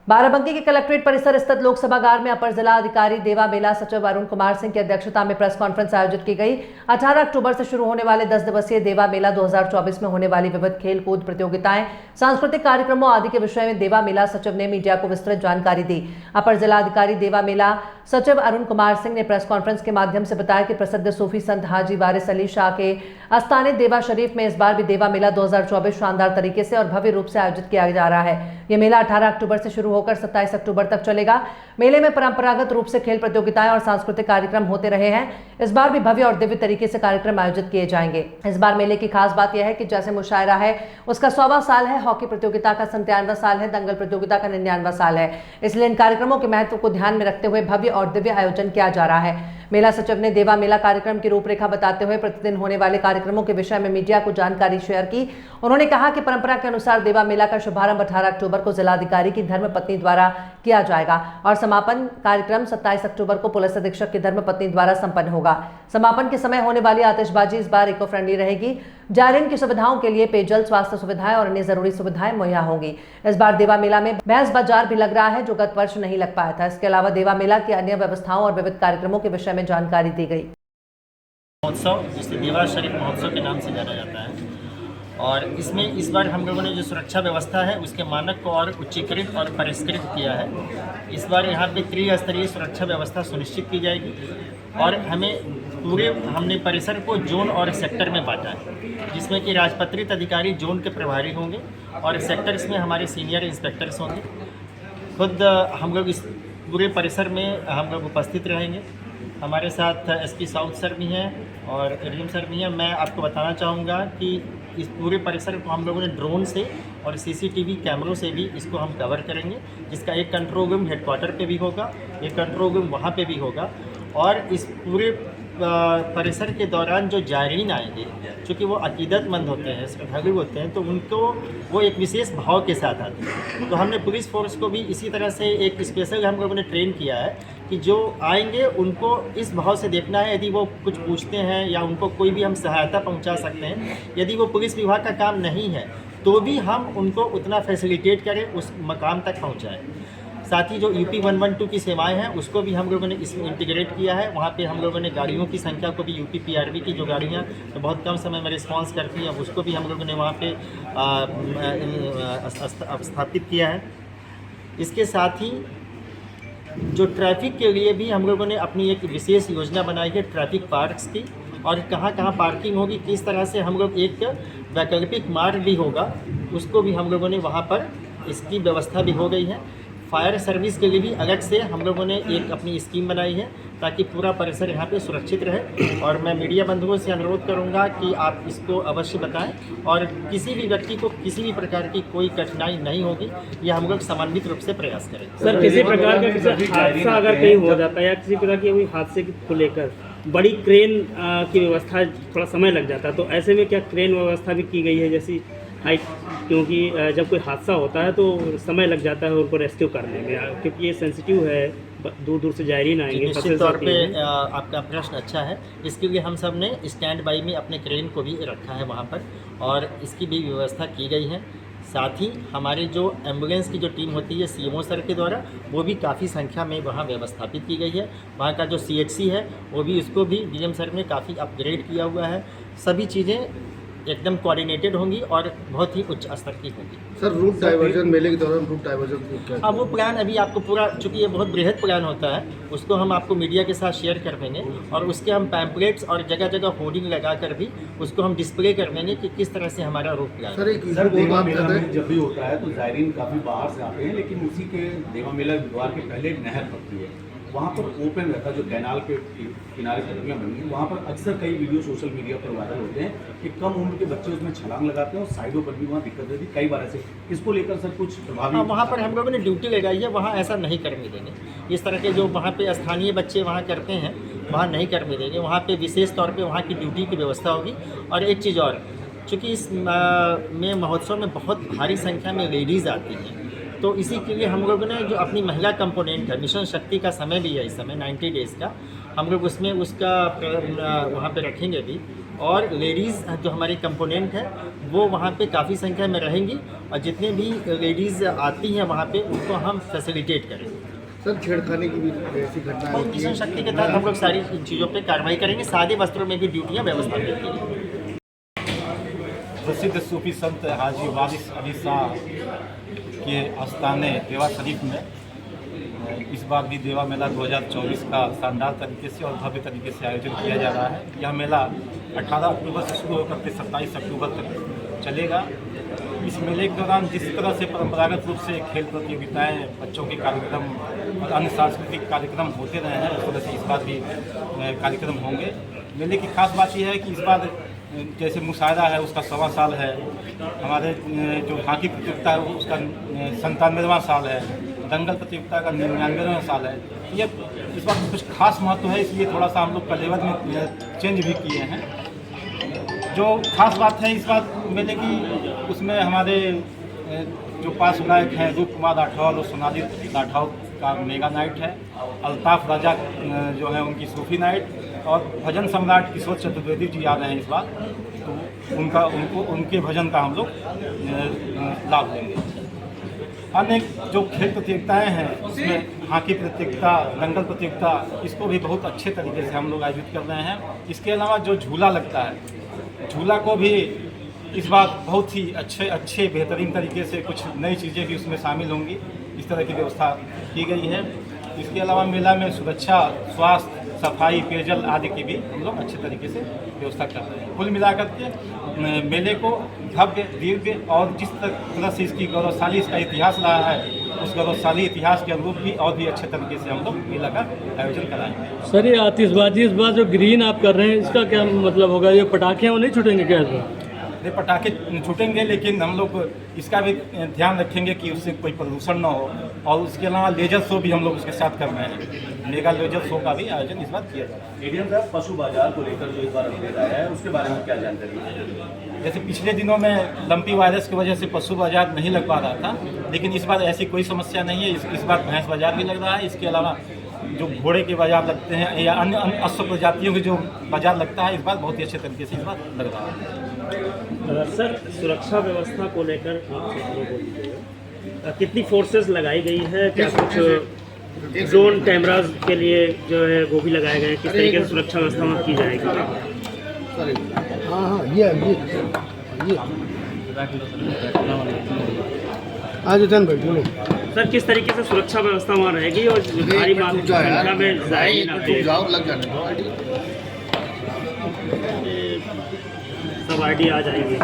बाराबंकी के कलेक्ट्रेट परिसर स्थित लोक सभागार में अपर जिला अधिकारी देवा मेला सचिव अरुण कुमार सिंह की अध्यक्षता में प्रेस कॉन्फ्रेंस आयोजित की गई। 18 अक्टूबर से शुरू होने वाले 10 दिवसीय देवा मेला 2024 में होने वाली विविध खेल कूद प्रतियोगिताएं, सांस्कृतिक कार्यक्रमों आदि के विषय में देवा मेला सचिव ने मीडिया को विस्तृत जानकारी दी। अपर जिला अधिकारी देवा मेला सचिव अरुण कुमार सिंह ने प्रेस कॉन्फ्रेंस के माध्यम से बताया कि प्रसिद्ध सूफी संत हाजी वारिस अली शाह के आस्थाने देवा शरीफ में इस बार भी देवा मेला 2024 शानदार तरीके से और भव्य रूप से आयोजित किया जा रहा है। यह मेला 18 अक्टूबर से शुरू होकर 27 अक्टूबर तक चलेगा। मेले में परंपरागत रूप से खेल प्रतियोगिताएं और सांस्कृतिक कार्यक्रम होते रहे हैं। इस बार भी भव्य और दिव्य तरीके से कार्यक्रम आयोजित किए जाएंगे। इस बार मेले की खास बात यह है कि जैसे मुशायरा है उसका 100वां साल है, हॉकी प्रतियोगिता का 97वां साल है, दंगल प्रतियोगिता का 99वां साल है। इसलिए इन कार्यक्रमों के महत्व को ध्यान में रखते हुए भव्य और दिव्य आयोजन किया जा रहा है। मेला सचिव ने देवा मेला कार्यक्रम की रूपरेखा बताते हुए प्रतिदिन होने वाले कार्यक्रमों के विषय में मीडिया को जानकारी शेयर की। उन्होंने कहा कि परंपरा के अनुसार देवा मेला का शुभारंभ 18 अक्टूबर को जिलाधिकारी की धर्मपत्नी द्वारा किया जाएगा और समापन कार्यक्रम 27 अक्टूबर को पुलिस अधीक्षक की धर्मपत्नी द्वारा संपन्न होगा। समापन के समय होने वाली आतिशबाजी इस बार इको फ्रेंडली रहेगी। जायरीन की सुविधाओं के लिए पेयजल, स्वास्थ्य सुविधाएं और अन्य जरूरी सुविधाएं मुहैया होंगी। इस बार देवा मेला में भैंस बाजार भी लग रहा है, जो गत वर्ष नहीं लग पाया था। इसके अलावा देवा मेला की अन्य व्यवस्थाओं और विविध कार्यक्रमों के विषय में जानकारी दी गई। महोत्सव जिसे देवा शरीफ महोत्सव के नाम से जाना जाता है और इसमें इस बार हम लोगों ने जो सुरक्षा व्यवस्था है उसके मानक को और उच्चीकृत और परिष्कृत किया है। इस बार यहाँ पे त्रिस्तरीय सुरक्षा व्यवस्था सुनिश्चित की जाएगी और हमने परिसर को जोन और सेक्टर में बांटा है, जिसमें कि राजपत्रित अधिकारी जोन के प्रभारी होंगे और सेक्टर्स में हमारे सीनियर इंस्पेक्टर्स होंगे। खुद हम लोग इस पूरे परिसर में हम लोग उपस्थित रहेंगे। हमारे साथ एसपी साउथ सर भी हैं और एडीएम सर भी हैं। मैं आपको बताना चाहूँगा कि इस पूरे परिसर को हम लोगों ने ड्रोन से और सीसीटीवी कैमरों से भी इसको हम कवर करेंगे, जिसका एक कंट्रोल रूम हेडक्वार्टर पे भी होगा, एक कंट्रोल रूम वहाँ पे भी होगा। और इस पूरे परिसर के दौरान जो जायरीन आएंगे, चूँकि वो अकीदतमंद होते हैं, श्रद्धालु होते हैं, तो उनको वो एक विशेष भाव के साथ आते हैं। तो हमने पुलिस फोर्स को भी इसी तरह से एक स्पेशल हम लोगों ने ट्रेन किया है कि जो आएंगे उनको इस भाव से देखना है। यदि वो कुछ पूछते हैं या उनको कोई भी हम सहायता पहुंचा सकते हैं, यदि वो पुलिस विभाग का काम नहीं है तो भी हम उनको उतना फैसिलिटेट करें, उस मकाम तक पहुंचाएं। साथ ही जो यूपी 112 की सेवाएं हैं उसको भी हम लोगों ने इसमें इंटीग्रेट किया है। वहाँ पे हम लोगों ने गाड़ियों की संख्या को भी यूपी पीआरबी की जो गाड़ियाँ तो बहुत कम समय में रिस्पांस करती हैं, उसको भी हम लोगों ने वहाँ पे स्थापित किया है। इसके साथ ही जो ट्रैफिक के लिए भी हम लोगों ने अपनी एक विशेष योजना बनाई है ट्रैफिक पार्क्स की, और कहाँ कहाँ पार्किंग होगी, किस तरह से हम लोग एक वैकल्पिक मार्ग भी होगा उसको भी हम लोगों ने वहाँ पर इसकी व्यवस्था भी हो गई है। फायर सर्विस के लिए भी अलग से हम लोगों ने एक अपनी स्कीम बनाई है ताकि पूरा परिसर यहाँ पे सुरक्षित रहे। और मैं मीडिया बंधुओं से अनुरोध करूँगा कि आप इसको अवश्य बताएं और किसी भी व्यक्ति को किसी भी प्रकार की कोई कठिनाई नहीं होगी, यह हम लोग समन्वित रूप से प्रयास करें। सर, किसी प्रकार का हादसा अगर कहीं हो जाता है या किसी प्रकार की कोई हादसे को लेकर बड़ी क्रेन की व्यवस्था थोड़ा समय लग जाता है, तो ऐसे में क्या क्रेन व्यवस्था भी की गई है जैसी हाइट, क्योंकि जब कोई हादसा होता है तो समय लग जाता है उनको रेस्क्यू करने में, क्योंकि ये सेंसिटिव है, दूर दूर से जायरीन आएंगे। निश्चित तौर पे आपका प्रश्न अच्छा है। इसके लिए हम सब ने स्टैंड बाई में अपने क्रेन को भी रखा है वहाँ पर और इसकी भी व्यवस्था की गई है। साथ ही हमारी जो एम्बुलेंस की जो टीम होती है सीएमओ सर के द्वारा, वो भी काफ़ी संख्या में वहाँ व्यवस्थापित की गई है। वहाँ का जो सीएचसी है वो भी, उसको भी डीएम सर ने काफ़ी अपग्रेड किया हुआ है। सभी चीज़ें एकदम कोऑर्डिनेटेड होंगी और बहुत ही उच्च स्तर की होगी। सर, रूट डाइवर्जन मेले के दौरान रूट डाइवर्जन अब वो प्लान अभी आपको पूरा, चूँकि ये बहुत बृहद प्लान होता है, उसको हम आपको मीडिया के साथ शेयर कर देंगे और उसके हम पैम्पलेट्स और जगह जगह होर्डिंग लगा कर भी उसको हम डिस्प्ले कर देंगे कि किस तरह से हमारा रूट प्लान। सर, देवा मेला में जब भी होता है तो जायरीन काफ़ी बाहर से आते हैं, लेकिन उसी के देवा मेला द्वार के पहले एक नहर पड़ती है, वहाँ पर ओपन रहता है, जो कैनाल के किनारे पटरियाँ बनी हैं, वहाँ पर अक्सर कई वीडियो सोशल मीडिया पर वायरल होते हैं कि कम उम्र के बच्चे उसमें छलांग लगाते हैं और साइडों पर भी वहाँ दिक्कत रहती है कई बार ऐसे। इसको लेकर सर कुछ प्रभावी? वहाँ पर हम लोगों ने ड्यूटी लगाई है, वहाँ ऐसा नहीं करने देंगे। इस तरह के जो वहाँ पे स्थानीय बच्चे वहाँ करते हैं वहाँ नहीं करने देंगे। वहाँ पे विशेष तौर पर वहाँ की ड्यूटी की व्यवस्था होगी। और एक चीज़ और, चूँकि इस में महोत्सव में बहुत भारी संख्या में लेडीज़ आती हैं, तो इसी के लिए हम लोगों ने जो अपनी महिला कंपोनेंट है, मिशन शक्ति का समय भी है इस समय 90 डेज़ का, हम लोग उसमें उसका वहाँ पे रखेंगे भी और लेडीज़ जो हमारी कंपोनेंट है वो वहाँ पे काफ़ी संख्या में रहेंगी और जितने भी लेडीज़ आती हैं वहाँ पे उनको हम फैसिलिटेट करेंगे। सर छेड़खानी की भी ऐसी घटना होती मिशन है। शक्ति के तहत हम लोग सारी इन चीज़ों पे कार्रवाई करेंगे। सादे वस्त्रों में भी ड्यूटियाँ व्यवस्थापित की गई। प्रसिद्ध सूफी संत हाजी वारिस अली शाह के आस्थाने देवा शरीफ में इस बार भी देवा मेला 2024 का शानदार तरीके से और भव्य तरीके से आयोजन किया जा रहा है। यह मेला 18 अक्टूबर से शुरू होकर के 27 अक्टूबर तक चलेगा। इस मेले के दौरान जिस तरह से परंपरागत रूप से खेल प्रतियोगिताएं, बच्चों के कार्यक्रम और अन्य सांस्कृतिक कार्यक्रम होते रहे हैं, उस तरह से इस बार भी कार्यक्रम होंगे। मेले की खास बात यह है कि इस बार जैसे मुशायरा है उसका 100वां साल है, हमारे जो हॉकी प्रतियोगिता है उसका 97वां साल है, दंगल प्रतियोगिता का 99वां साल है। ये इस बार कुछ खास महत्व है, इसलिए थोड़ा सा हम लोग कलेवर में चेंज भी किए हैं। जो खास बात है इस बार मेले की, उसमें हमारे जो पार्श्व गायक हैं रूप कुमार राठौर और सोनाली राठौर का मेगा नाइट है, अल्ताफ राजा जो है उनकी सूफी नाइट, और भजन सम्राट किशोर चतुर्वेदी जी आ रहे हैं इस बार, तो उनके भजन का हम लोग लाभ लेंगे। अन्य जो खेल प्रतियोगिताएं हैं उसमें हॉकी प्रतियोगिता, दंगल प्रतियोगिता, इसको भी बहुत अच्छे तरीके से हम लोग आयोजित कर रहे हैं। इसके अलावा जो झूला लगता है, झूला को भी इस बार बहुत ही अच्छे बेहतरीन तरीके से कुछ नई चीज़ें भी उसमें शामिल होंगी, इस तरह की व्यवस्था की गई है। इसके अलावा मेला में सुरक्षा, स्वास्थ्य, सफाई, पेयजल आदि की भी हम लोग अच्छे तरीके से व्यवस्था कर रहे हैं। कुल मिलाकर के मेले को भव्य, दिव्य और जिस तरह से इसकी गौरवशाली इसका इतिहास रहा है, उस गौरवशाली इतिहास के अनुरूप भी और भी अच्छे तरीके से हम लोग मेला का आयोजन कराएंगे। सर ये आतिशबाजी इस बार जो ग्रीन आप कर रहे हैं इसका क्या मतलब होगा? ये पटाखे वो नहीं छूटेंगे क्या इस बार? ये पटाखे छूटेंगे, लेकिन हम लोग इसका भी ध्यान रखेंगे कि उससे कोई प्रदूषण न हो, और उसके अलावा लेजर शो भी हम लोग उसके साथ कर रहे हैं। मेगा लेजर शो का भी आयोजन इस बार किया जा रहा है। एडीएम साहब, पशु बाजार को लेकर जो इस बार अपडेट आया है उसके बारे में क्या जानकारी है? जैसे पिछले दिनों में लंपी वायरस की वजह से पशु बाजार नहीं लग पा रहा था, लेकिन इस बार ऐसी कोई समस्या नहीं है। इस बार भैंस बाजार भी लग रहा है। इसके अलावा जो घोड़े के बाजार लगते हैं या अन्य अश्व प्रजातियों के जो बाजार लगता है, इस बार बहुत ही अच्छे तरीके से इस बार लग रहा है। सर सुरक्षा व्यवस्था को लेकर आप सूत्रों को दीजिएगा, कितनी फोर्सेस लगाई गई है? क्या कुछ ड्रोन कैमराज के लिए जो है वो भी लगाए गए हैं? किस तरीके से सुरक्षा व्यवस्था वहाँ की जाएगी? हाँ ये आज जन भाई बोलो सर, किस तरीके से सुरक्षा व्यवस्था वहाँ रहेगी और भारी मात्रा में जाएगी ना लग जाने सब आईडी आ जाएंगे?